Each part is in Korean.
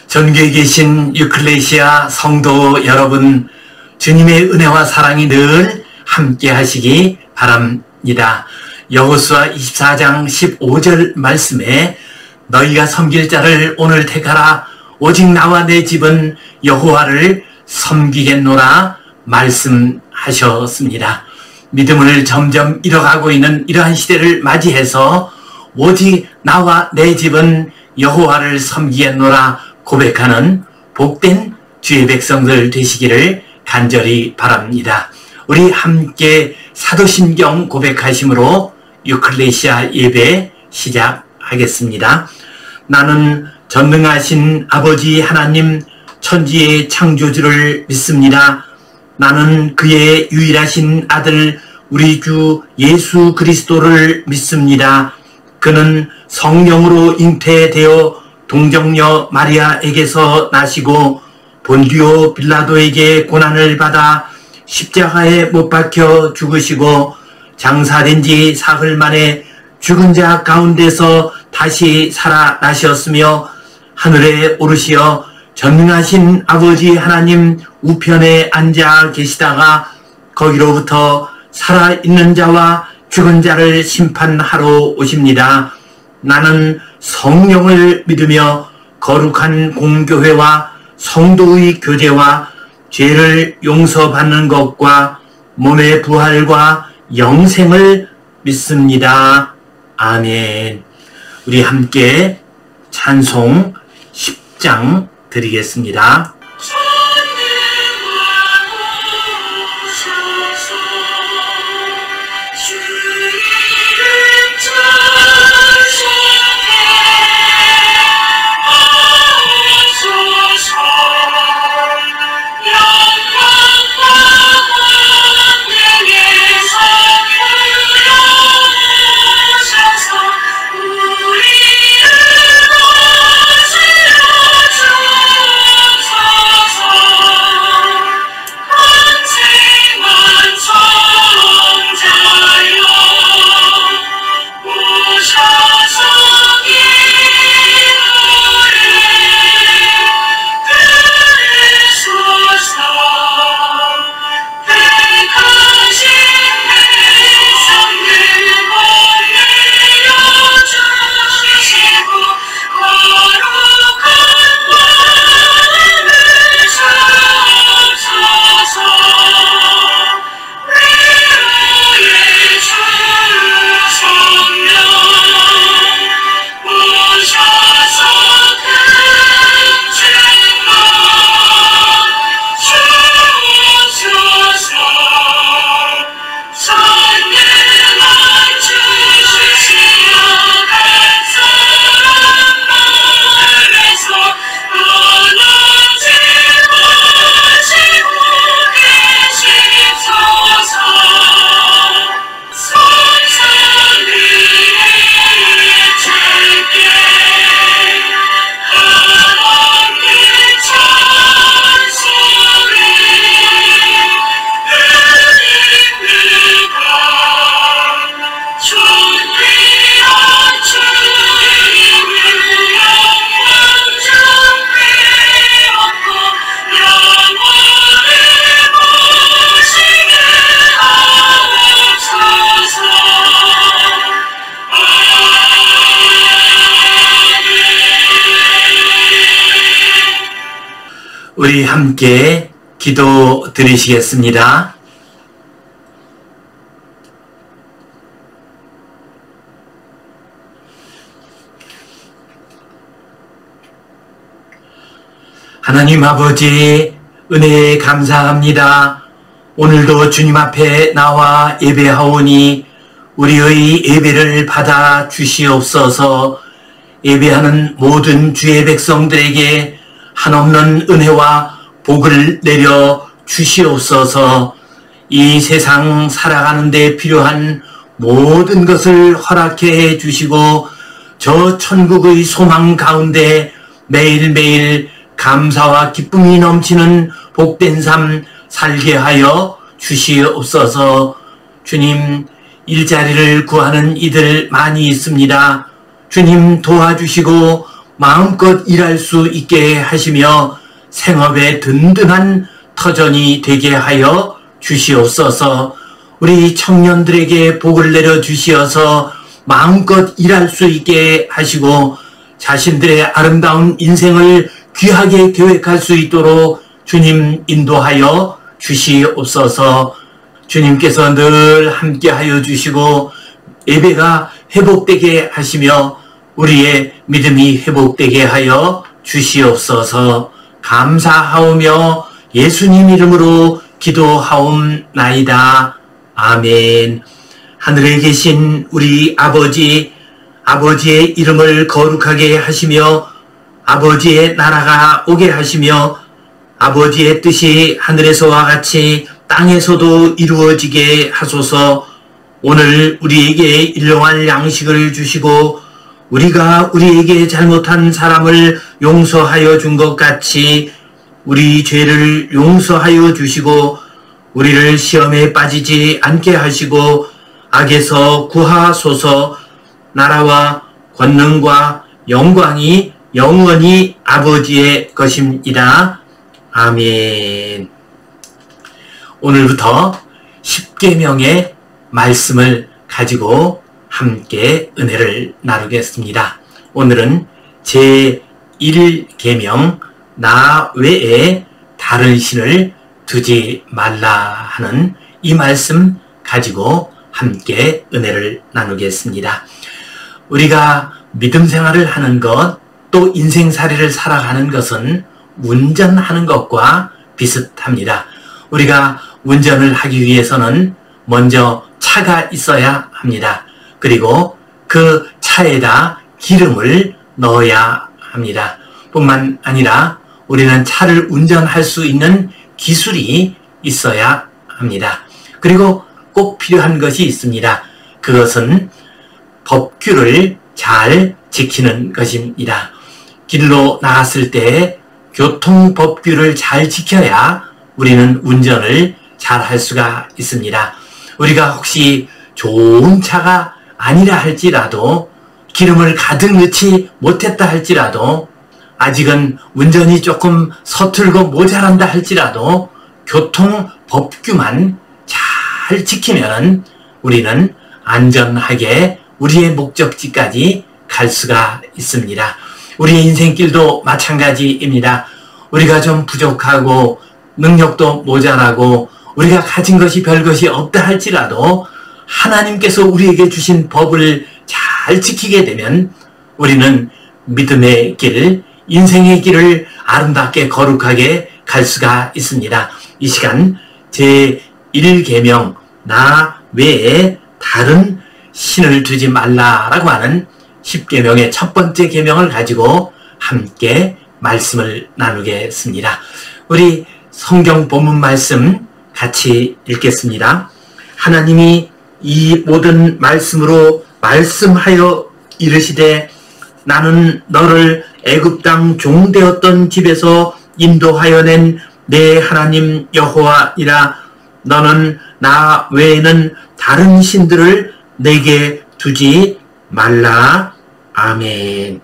전교에 계신 유클레시아 성도 여러분, 주님의 은혜와 사랑이 늘 함께 하시기 바랍니다. 여호수아 24장 15절 말씀에 너희가 섬길 자를 오늘 택하라. 오직 나와 내 집은 여호와를 섬기겠노라 말씀하셨습니다. 믿음을 점점 잃어가고 있는 이러한 시대를 맞이해서 오직 나와 내 집은 여호와를 섬기겠노라 고백하는 복된 주의 백성들 되시기를 간절히 바랍니다. 우리 함께 사도신경 고백하심으로 유클레시아 예배 시작하겠습니다. 나는 전능하신 아버지 하나님 천지의 창조주를 믿습니다. 나는 그의 유일하신 아들 우리 주 예수 그리스도를 믿습니다. 그는 성령으로 잉태되어 동정녀 마리아에게서 나시고 본디오 빌라도에게 고난을 받아 십자가에 못 박혀 죽으시고 장사된 지 사흘 만에 죽은 자 가운데서 다시 살아나셨으며 하늘에 오르시어 전능하신 아버지 하나님 우편에 앉아 계시다가 거기로부터 살아있는 자와 죽은 자를 심판하러 오십니다. 나는 성령을 믿으며 거룩한 공교회와 성도의 교제와 죄를 용서받는 것과 몸의 부활과 영생을 믿습니다. 아멘. 우리 함께 찬송 10장 드리겠습니다. 우리 함께 기도 드리시겠습니다. 하나님 아버지 은혜에 감사합니다. 오늘도 주님 앞에 나와 예배하오니 우리의 예배를 받아 주시옵소서. 예배하는 모든 주의 백성들에게 한없는 은혜와 복을 내려 주시옵소서. 이 세상 살아가는 데 필요한 모든 것을 허락해 주시고 저 천국의 소망 가운데 매일매일 감사와 기쁨이 넘치는 복된 삶 살게 하여 주시옵소서. 주님, 일자리를 구하는 이들 많이 있습니다. 주님 도와주시고 마음껏 일할 수 있게 하시며 생업의 든든한 터전이 되게 하여 주시옵소서. 우리 청년들에게 복을 내려 주시어서 마음껏 일할 수 있게 하시고 자신들의 아름다운 인생을 귀하게 계획할 수 있도록 주님 인도하여 주시옵소서. 주님께서 늘 함께하여 주시고 예배가 회복되게 하시며 우리의 믿음이 회복되게 하여 주시옵소서. 감사하오며 예수님 이름으로 기도하옵나이다. 아멘. 하늘에 계신 우리 아버지, 아버지의 이름을 거룩하게 하시며 아버지의 나라가 오게 하시며 아버지의 뜻이 하늘에서와 같이 땅에서도 이루어지게 하소서. 오늘 우리에게 일용할 양식을 주시고 우리가 우리에게 잘못한 사람을 용서하여 준 것 같이 우리 죄를 용서하여 주시고 우리를 시험에 빠지지 않게 하시고 악에서 구하소서. 나라와 권능과 영광이 영원히 아버지의 것입니다. 아멘. 오늘부터 십계명의 말씀을 가지고 함께 은혜를 나누겠습니다. 오늘은 제1계명 나 외에 다른 신을 두지 말라 하는 이 말씀 가지고 함께 은혜를 나누겠습니다. 우리가 믿음 생활을 하는 것, 또 인생살이를 살아가는 것은 운전하는 것과 비슷합니다. 우리가 운전을 하기 위해서는 먼저 차가 있어야 합니다. 그리고 그 차에다 기름을 넣어야 합니다. 뿐만 아니라 우리는 차를 운전할 수 있는 기술이 있어야 합니다. 그리고 꼭 필요한 것이 있습니다. 그것은 법규를 잘 지키는 것입니다. 길로 나갔을 때 교통법규를 잘 지켜야 우리는 운전을 잘 할 수가 있습니다. 우리가 혹시 좋은 차가 아니라 할지라도 기름을 가득 넣지 못했다 할지라도 아직은 운전이 조금 서툴고 모자란다 할지라도 교통법규만 잘 지키면 우리는 안전하게 우리의 목적지까지 갈 수가 있습니다. 우리의 인생길도 마찬가지입니다. 우리가 좀 부족하고 능력도 모자라고 우리가 가진 것이 별것이 없다 할지라도 하나님께서 우리에게 주신 법을 잘 지키게 되면 우리는 믿음의 길, 인생의 길을 아름답게 거룩하게 갈 수가 있습니다. 이 시간 제1계명 나 외에 다른 신을 두지 말라라고 하는 10계명의 첫 번째 계명을 가지고 함께 말씀을 나누겠습니다. 우리 성경 본문 말씀 같이 읽겠습니다. 하나님이 이 모든 말씀으로 말씀하여 이르시되 나는 너를 애굽 땅 종되었던 집에서 인도하여 낸 내 하나님 여호와이라. 너는 나 외에는 다른 신들을 내게 두지 말라. 아멘.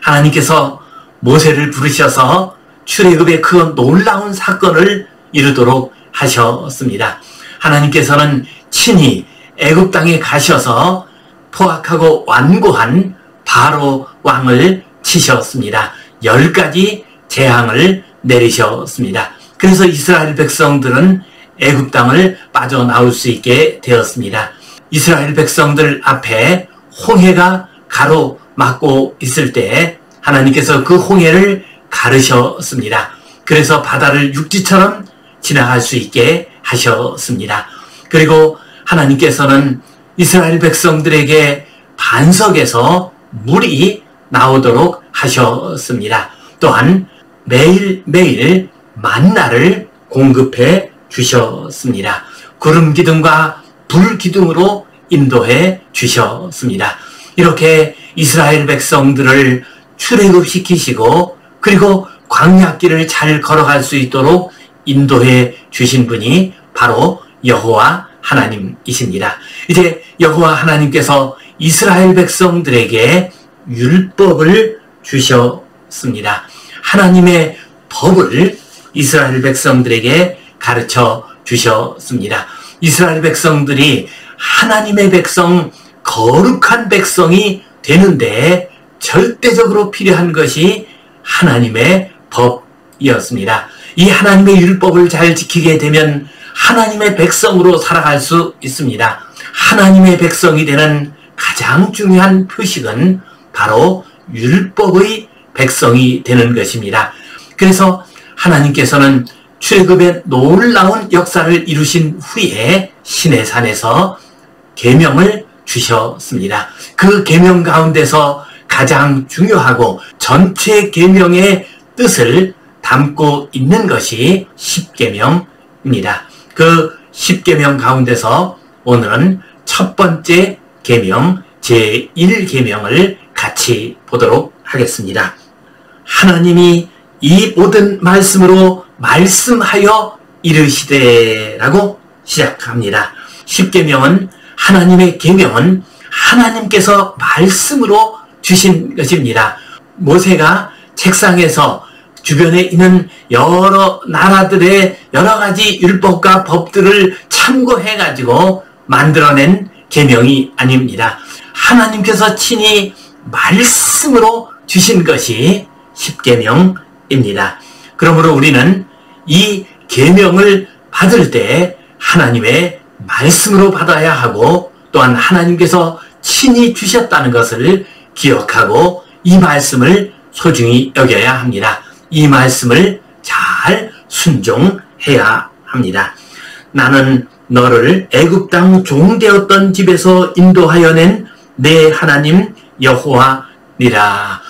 하나님께서 모세를 부르셔서 출애굽의 그 놀라운 사건을 이루도록 하셨습니다. 하나님께서는 친히 애굽 땅에 가셔서 포악하고 완고한 바로 왕을 치셨습니다. 10가지 재앙을 내리셨습니다. 그래서 이스라엘 백성들은 애굽 땅을 빠져나올 수 있게 되었습니다. 이스라엘 백성들 앞에 홍해가 가로막고 있을 때 하나님께서 그 홍해를 가르셨습니다. 그래서 바다를 육지처럼 지나갈 수 있게 하셨습니다. 그리고 하나님께서는 이스라엘 백성들에게 반석에서 물이 나오도록 하셨습니다. 또한 매일매일 만나를 공급해 주셨습니다. 구름 기둥과 불 기둥으로 인도해 주셨습니다. 이렇게 이스라엘 백성들을 출애굽시키시고 그리고 광야길을 잘 걸어갈 수 있도록 인도해 주신 분이 바로 여호와 하나님이십니다. 이제 여호와 하나님께서 이스라엘 백성들에게 율법을 주셨습니다. 하나님의 법을 이스라엘 백성들에게 가르쳐 주셨습니다. 이스라엘 백성들이 하나님의 백성, 거룩한 백성이 되는데 절대적으로 필요한 것이 하나님의 법이었습니다. 이 하나님의 율법을 잘 지키게 되면 하나님의 백성으로 살아갈 수 있습니다. 하나님의 백성이 되는 가장 중요한 표식은 바로 율법의 백성이 되는 것입니다. 그래서 하나님께서는 출애굽의 놀라운 역사를 이루신 후에 시내산에서 계명을 주셨습니다. 그 계명 가운데서 가장 중요하고 전체 계명의 뜻을 담고 있는 것이 십계명입니다. 그 십계명 가운데서 오늘은 첫 번째 계명 제1계명을 같이 보도록 하겠습니다. 하나님이 이 모든 말씀으로 말씀하여 이르시되라고 시작합니다. 십계명은 하나님의 계명은 하나님께서 말씀으로 주신 것입니다. 모세가 책상에서 주변에 있는 여러 나라들의 여러 가지 율법과 법들을 참고해 가지고 만들어낸 계명이 아닙니다. 하나님께서 친히 말씀으로 주신 것이 십계명입니다. 그러므로 우리는 이 계명을 받을 때 하나님의 말씀으로 받아야 하고 또한 하나님께서 친히 주셨다는 것을 기억하고 이 말씀을 소중히 여겨야 합니다. 이 말씀을 잘 순종해야 합니다. 나는 너를 애굽 땅 종되었던 집에서 인도하여 낸 내 하나님 여호와니라.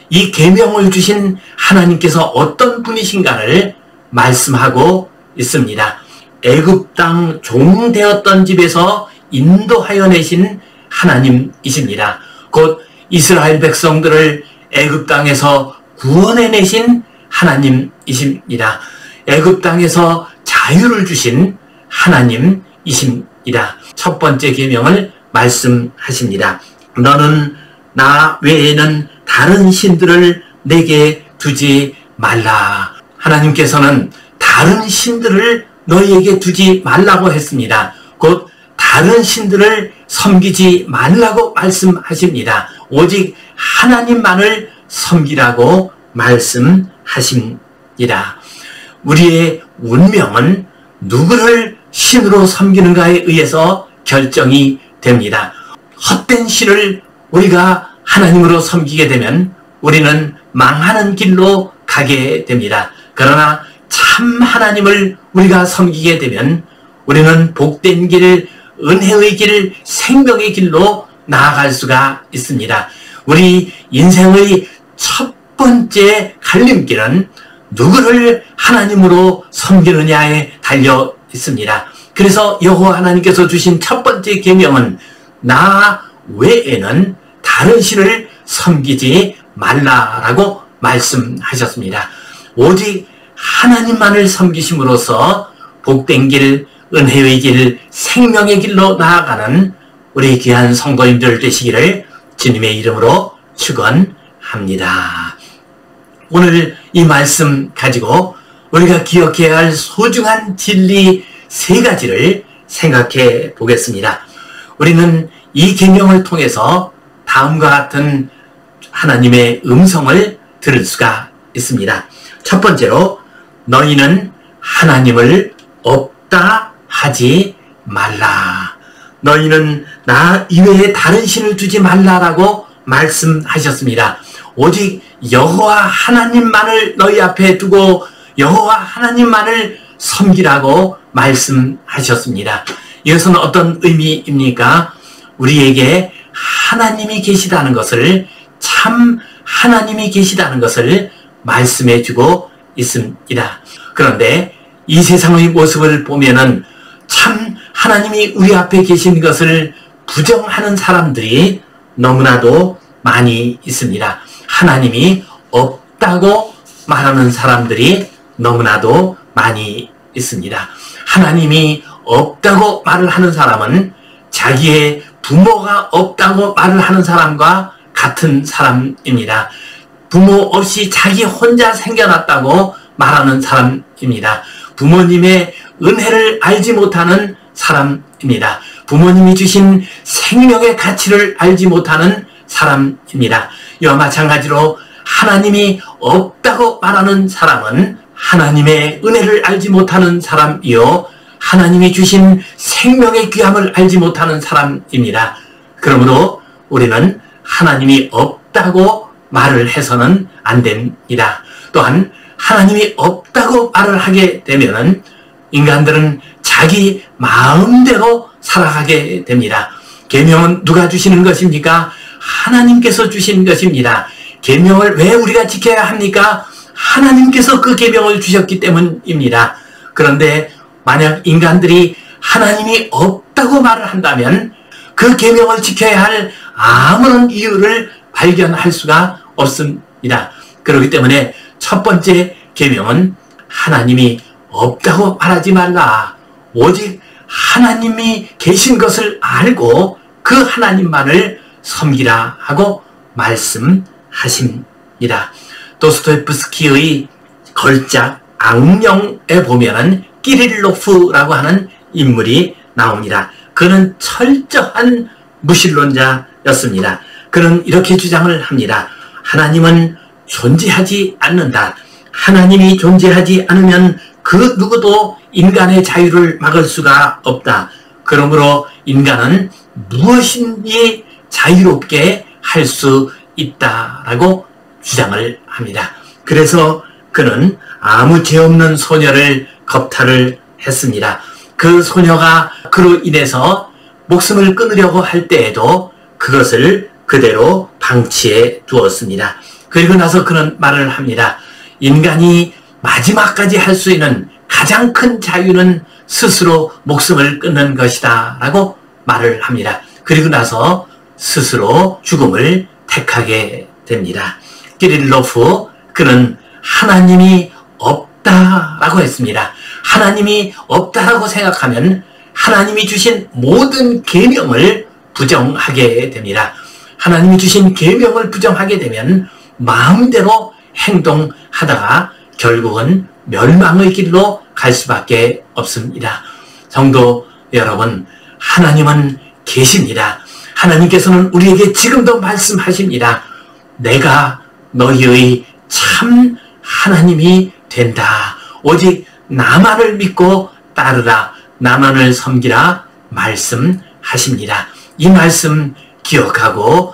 이 계명을 주신 하나님께서 어떤 분이신가를 말씀하고 있습니다. 애굽 땅 종되었던 집에서 인도하여 내신 하나님이십니다. 곧 이스라엘 백성들을 애굽 땅에서 구원해내신 하나님이십니다. 애굽 땅에서 자유를 주신 하나님이십니다. 첫 번째 계명을 말씀하십니다. 너는 나 외에는 다른 신들을 내게 두지 말라. 하나님께서는 다른 신들을 너희에게 두지 말라고 했습니다. 곧 다른 신들을 섬기지 말라고 말씀하십니다. 오직 하나님만을 섬기라고 말씀하십니다. 우리의 운명은 누구를 신으로 섬기는가에 의해서 결정이 됩니다. 헛된 신을 우리가 하나님으로 섬기게 되면 우리는 망하는 길로 가게 됩니다. 그러나 참 하나님을 우리가 섬기게 되면 우리는 복된 길, 은혜의 길, 생명의 길로 나아갈 수가 있습니다. 우리 인생의 첫 번째 갈림길은 누구를 하나님으로 섬기느냐에 달려 있습니다. 그래서 여호와 하나님께서 주신 첫 번째 계명은 나 외에는 다른 신을 섬기지 말라라고 말씀하셨습니다. 오직 하나님만을 섬기심으로써 복된 길, 은혜의 길, 생명의 길로 나아가는 우리 귀한 성도님들 되시기를 주님의 이름으로 축원합니다. 오늘 이 말씀 가지고 우리가 기억해야 할 소중한 진리 세 가지를 생각해 보겠습니다. 우리는 이 계명을 통해서 다음과 같은 하나님의 음성을 들을 수가 있습니다. 첫 번째로 너희는 하나님을 없다 하지 말라. 너희는 나 이외에 다른 신을 두지 말라라고 말씀하셨습니다. 오직 여호와 하나님만을 너희 앞에 두고 여호와 하나님만을 섬기라고 말씀하셨습니다. 이것은 어떤 의미입니까? 우리에게 하나님이 계시다는 것을, 참 하나님이 계시다는 것을 말씀해 주고 있습니다. 그런데 이 세상의 모습을 보면은 참 하나님이 우리 앞에 계신 것을 부정하는 사람들이 너무나도 많이 있습니다. 하나님이 없다고 말하는 사람들이 너무나도 많이 있습니다. 하나님이 없다고 말을 하는 사람은 자기의 부모가 없다고 말을 하는 사람과 같은 사람입니다. 부모 없이 자기 혼자 생겨났다고 말하는 사람입니다. 부모님의 은혜를 알지 못하는 사람입니다. 부모님이 주신 생명의 가치를 알지 못하는 사람입니다. 이와 마찬가지로 하나님이 없다고 말하는 사람은 하나님의 은혜를 알지 못하는 사람이요 하나님이 주신 생명의 귀함을 알지 못하는 사람입니다. 그러므로 우리는 하나님이 없다고 말을 해서는 안 됩니다. 또한 하나님이 없다고 말을 하게 되면은 인간들은 자기 마음대로 살아가게 됩니다. 계명은 누가 주시는 것입니까? 하나님께서 주신 것입니다. 계명을 왜 우리가 지켜야 합니까? 하나님께서 그 계명을 주셨기 때문입니다. 그런데 만약 인간들이 하나님이 없다고 말을 한다면 그 계명을 지켜야 할 아무런 이유를 발견할 수가 없습니다. 그렇기 때문에 첫 번째 계명은 하나님이 없다고 말하지 말라. 오직 하나님이 계신 것을 알고 그 하나님만을 섬기라 하고 말씀하십니다. 도스토옙스키의 걸작 악령에 보면은 끼릴로프라고 하는 인물이 나옵니다. 그는 철저한 무신론자였습니다. 그는 이렇게 주장을 합니다. 하나님은 존재하지 않는다. 하나님이 존재하지 않으면 그 누구도 인간의 자유를 막을 수가 없다. 그러므로 인간은 무엇인지 자유롭게 할 수 있다라고 주장을 합니다. 그래서 그는 아무 죄 없는 소녀를 겁탈을 했습니다. 그 소녀가 그로 인해서 목숨을 끊으려고 할 때에도 그것을 그대로 방치해 두었습니다. 그리고 나서 그는 말을 합니다. 인간이 마지막까지 할 수 있는 가장 큰 자유는 스스로 목숨을 끊는 것이다 라고 말을 합니다. 그리고 나서 스스로 죽음을 택하게 됩니다. 끼릴로프 그는 하나님이 없다라고 했습니다. 하나님이 없다라고 생각하면 하나님이 주신 모든 계명을 부정하게 됩니다. 하나님이 주신 계명을 부정하게 되면 마음대로 행동하다가 결국은 멸망의 길로 갈 수밖에 없습니다. 성도 여러분, 하나님은 계십니다. 하나님께서는 우리에게 지금도 말씀하십니다. 내가 너희의 참 하나님이 된다. 오직 나만을 믿고 따르라. 나만을 섬기라 말씀하십니다. 이 말씀 기억하고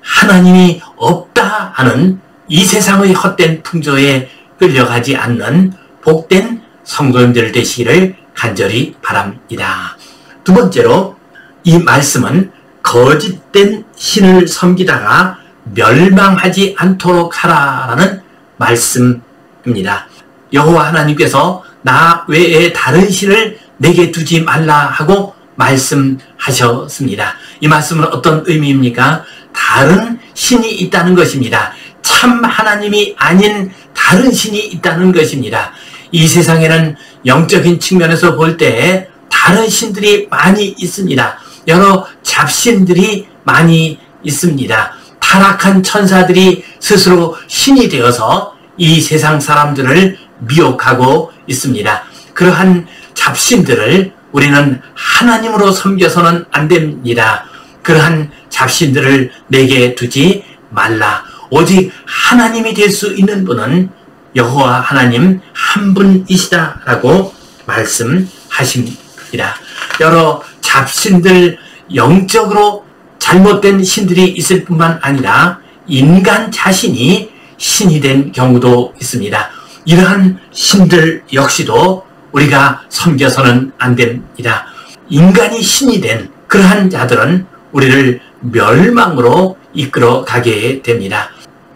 하나님이 없다 하는 이 세상의 헛된 풍조에 끌려가지 않는 복된 성도님들 되시기를 간절히 바랍니다. 두 번째로 이 말씀은 거짓된 신을 섬기다가 멸망하지 않도록 하라라는 말씀입니다. 여호와 하나님께서 나 외에 다른 신을 내게 두지 말라 하고 말씀하셨습니다. 이 말씀은 어떤 의미입니까? 다른 신이 있다는 것입니다. 참 하나님이 아닌 다른 신이 있다는 것입니다. 이 세상에는 영적인 측면에서 볼 때 다른 신들이 많이 있습니다. 여러 잡신들이 많이 있습니다. 타락한 천사들이 스스로 신이 되어서 이 세상 사람들을 미혹하고 있습니다. 그러한 잡신들을 우리는 하나님으로 섬겨서는 안 됩니다. 그러한 잡신들을 내게 두지 말라. 오직 하나님이 될 수 있는 분은 여호와 하나님 한 분이시다라고 말씀하십니다. 여러 잡신들, 영적으로 잘못된 신들이 있을 뿐만 아니라 인간 자신이 신이 된 경우도 있습니다. 이러한 신들 역시도 우리가 섬겨서는 안 됩니다. 인간이 신이 된 그러한 자들은 우리를 멸망으로 이끌어 가게 됩니다.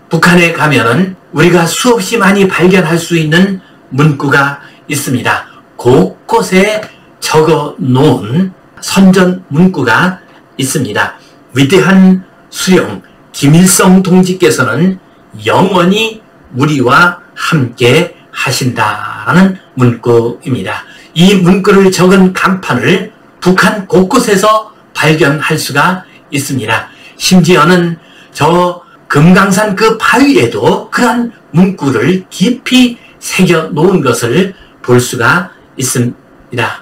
북한에 가면은 우리가 수없이 많이 발견할 수 있는 문구가 있습니다. 곳곳에 적어 놓은 선전 문구가 있습니다. 위대한 수령 김일성 동지께서는 영원히 우리와 함께 하신다라는 문구입니다. 이 문구를 적은 간판을 북한 곳곳에서 발견할 수가 있습니다. 심지어는 저 금강산 그 바위에도 그러한 문구를 깊이 새겨 놓은 것을 볼 수가 있습니다.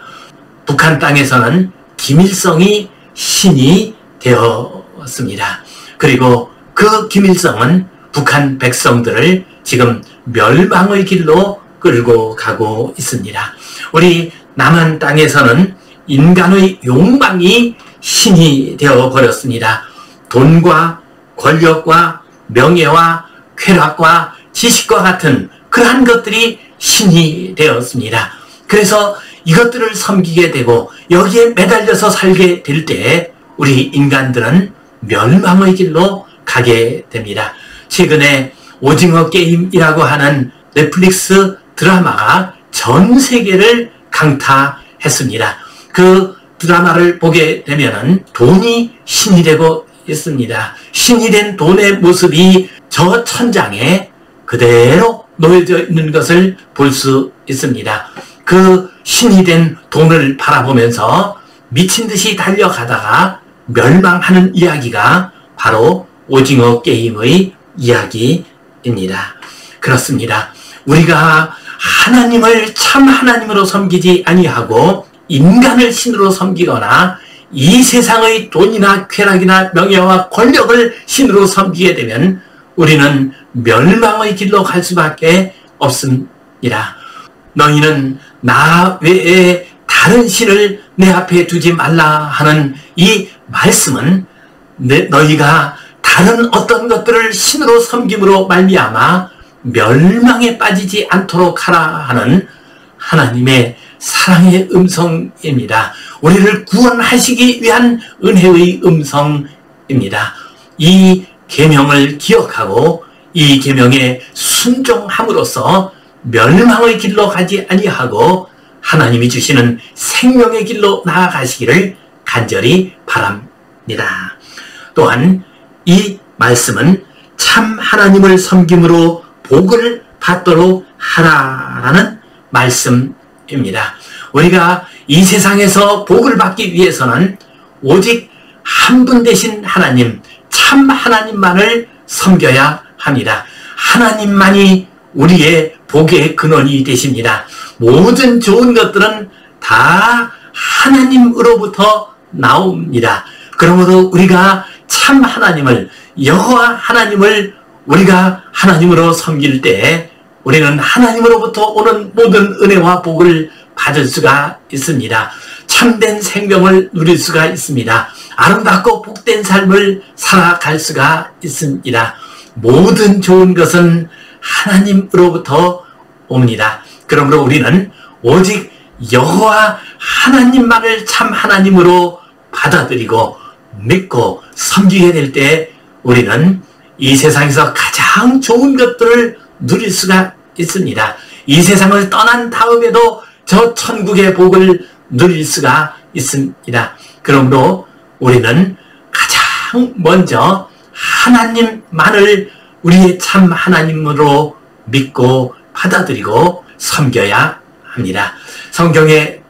북한 땅에서는 김일성이 신이 되었습니다. 그리고 그 김일성은 북한 백성들을 지금 멸망의 길로 끌고 가고 있습니다. 우리 남한 땅에서는 인간의 욕망이 신이 되어버렸습니다. 돈과 권력과 명예와 쾌락과 지식과 같은 그러한 것들이 신이 되었습니다. 그래서 이것들을 섬기게 되고 여기에 매달려서 살게 될 때 우리 인간들은 멸망의 길로 가게 됩니다. 최근에 오징어 게임이라고 하는 넷플릭스 드라마가 전 세계를 강타했습니다. 그 드라마를 보게 되면은 돈이 신이 되고 있습니다. 신이 된 돈의 모습이 저 천장에 그대로 놓여져 있는 것을 볼 수 있습니다. 그 신이 된 돈을 바라보면서 미친 듯이 달려가다가 멸망하는 이야기가 바로 오징어 게임의 이야기입니다. 그렇습니다. 우리가 하나님을 참 하나님으로 섬기지 아니하고 인간을 신으로 섬기거나 이 세상의 돈이나 쾌락이나 명예와 권력을 신으로 섬기게 되면 우리는 멸망의 길로 갈 수밖에 없습니다. 너희는 나 외에 다른 신을 내 앞에 두지 말라 하는 이 말씀은 너희가 다른 어떤 것들을 신으로 섬김으로 말미암아 멸망에 빠지지 않도록 하라 하는 하나님의 사랑의 음성입니다. 우리를 구원하시기 위한 은혜의 음성입니다. 이 계명을 기억하고 이 계명에 순종함으로써 멸망의 길로 가지 아니하고 하나님이 주시는 생명의 길로 나아가시기를 간절히 바랍니다. 또한 이 말씀은 참 하나님을 섬김으로 복을 받도록 하라라는 말씀입니다. 우리가 이 세상에서 복을 받기 위해서는 오직 한 분 되신 하나님, 참 하나님만을 섬겨야 합니다. 하나님만이 우리의 복의 근원이 되십니다. 모든 좋은 것들은 다 하나님으로부터 나옵니다. 그러므로 우리가 참 하나님을, 여호와 하나님을 우리가 하나님으로 섬길 때 우리는 하나님으로부터 오는 모든 은혜와 복을 받을 수가 있습니다. 참된 생명을 누릴 수가 있습니다. 아름답고 복된 삶을 살아갈 수가 있습니다. 모든 좋은 것은 하나님으로부터 옵니다. 그러므로 우리는 오직 여호와 하나님만을 참 하나님으로 받아들이고 믿고 섬기게 될 때 우리는 이 세상에서 가장 좋은 것들을 누릴 수가 있습니다. 이 세상을 떠난 다음에도 저 천국의 복을 누릴 수가 있습니다. 그러므로 우리는 가장 먼저 하나님만을 우리의 참 하나님으로 믿고 받아들이고 섬겨야 합니다. 성경에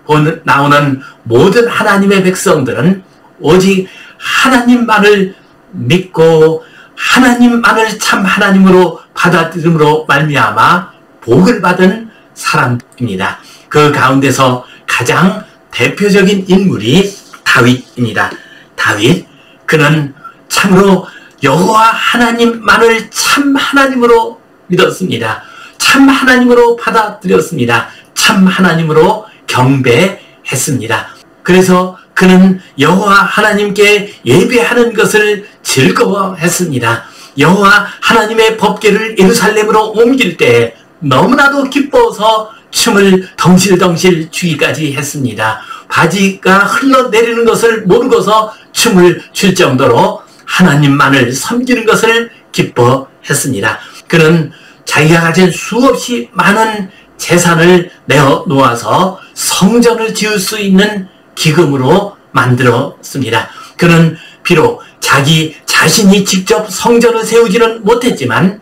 나오는 모든 하나님의 백성들은 오직 하나님만을 믿고 하나님만을 참 하나님으로 받아들임으로 말미암아 복을 받은 사람입니다. 그 가운데서 가장 대표적인 인물이 다윗입니다. 다윗, 그는 참으로 여호와 하나님만을 참 하나님으로 믿었습니다. 참 하나님으로 받아들였습니다. 참 하나님으로 경배했습니다. 그래서 그는 여호와 하나님께 예배하는 것을 즐거워했습니다. 여호와 하나님의 법궤를 예루살렘으로 옮길 때 너무나도 기뻐서 춤을 덩실덩실 추기까지 했습니다. 바지가 흘러내리는 것을 모르고서 춤을 출 정도로 하나님만을 섬기는 것을 기뻐했습니다. 그는 자기가 가진 수없이 많은 재산을 내어 놓아서 성전을 지을 수 있는 기금으로 만들었습니다. 그는 비록 자기 자신이 직접 성전을 세우지는 못했지만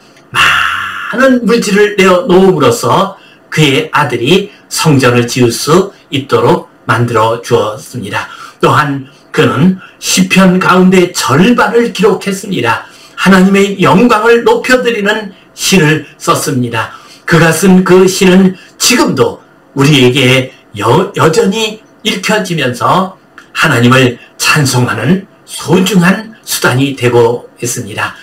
많은 물질을 내어 놓음으로써 그의 아들이 성전을 지을 수 있도록 만들어 주었습니다. 또한 그는 시편 가운데 절반을 기록했습니다. 하나님의 영광을 높여드리는 시를 썼습니다. 그가 쓴 그 시는 지금도 우리에게 여전히 읽혀지면서 하나님을 찬송하는 소중한 수단이 되고 있습니다.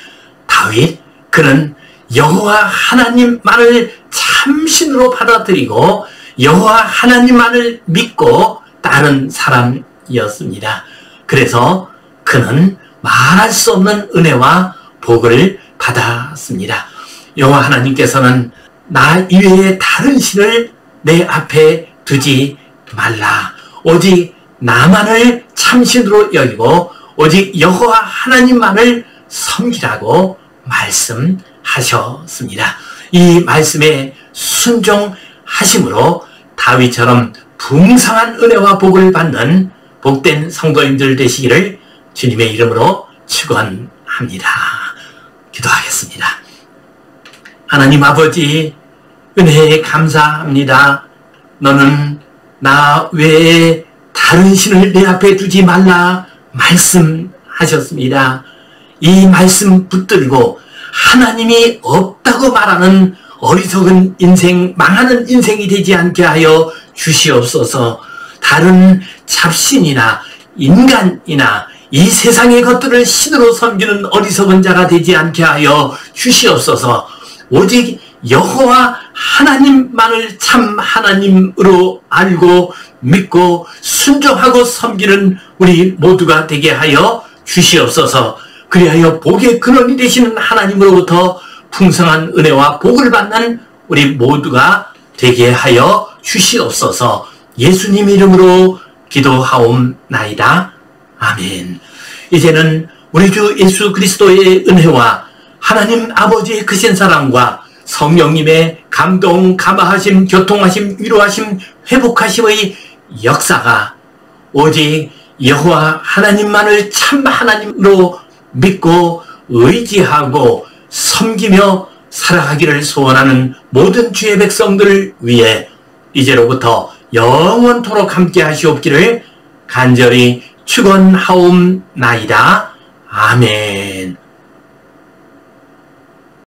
다윗, 그는 여호와 하나님만을 참신으로 받아들이고 여호와 하나님만을 믿고 따른 사람이었습니다. 그래서 그는 말할 수 없는 은혜와 복을 받았습니다. 여호와 하나님께서는 나 이외에 다른 신을 내 앞에 두지 말라. 오직 나만을 참신으로 여기고 오직 여호와 하나님만을 섬기라고 말씀하셨습니다. 이 말씀에 순종하심으로 다윗처럼 풍성한 은혜와 복을 받는 복된 성도님들 되시기를 주님의 이름으로 축원합니다. 기도하겠습니다. 하나님 아버지, 은혜에 감사합니다. 너는 나 외에 다른 신을 내 앞에 두지 말라 말씀하셨습니다. 이 말씀 붙들고 하나님이 없다고 말하는 어리석은 인생, 망하는 인생이 되지 않게 하여 주시옵소서. 다른 잡신이나 인간이나 이 세상의 것들을 신으로 섬기는 어리석은 자가 되지 않게 하여 주시옵소서. 오직 여호와 하나님만을 참 하나님으로 알고 믿고 순종하고 섬기는 우리 모두가 되게 하여 주시옵소서. 그리하여 복의 근원이 되시는 하나님으로부터 풍성한 은혜와 복을 받는 우리 모두가 되게 하여 주시옵소서. 예수님 이름으로 기도하옵나이다. 아멘. 이제는 우리 주 예수 그리스도의 은혜와 하나님 아버지의 크신 사랑과 성령님의 감동, 감화하심, 교통하심, 위로하심, 회복하심의 역사가 오직 여호와 하나님만을 참 하나님으로 믿고 의지하고 섬기며 살아가기를 소원하는 모든 주의 백성들을 위해 이제로부터 영원토록 함께 하시옵기를 간절히 축원하옵나이다. 아멘.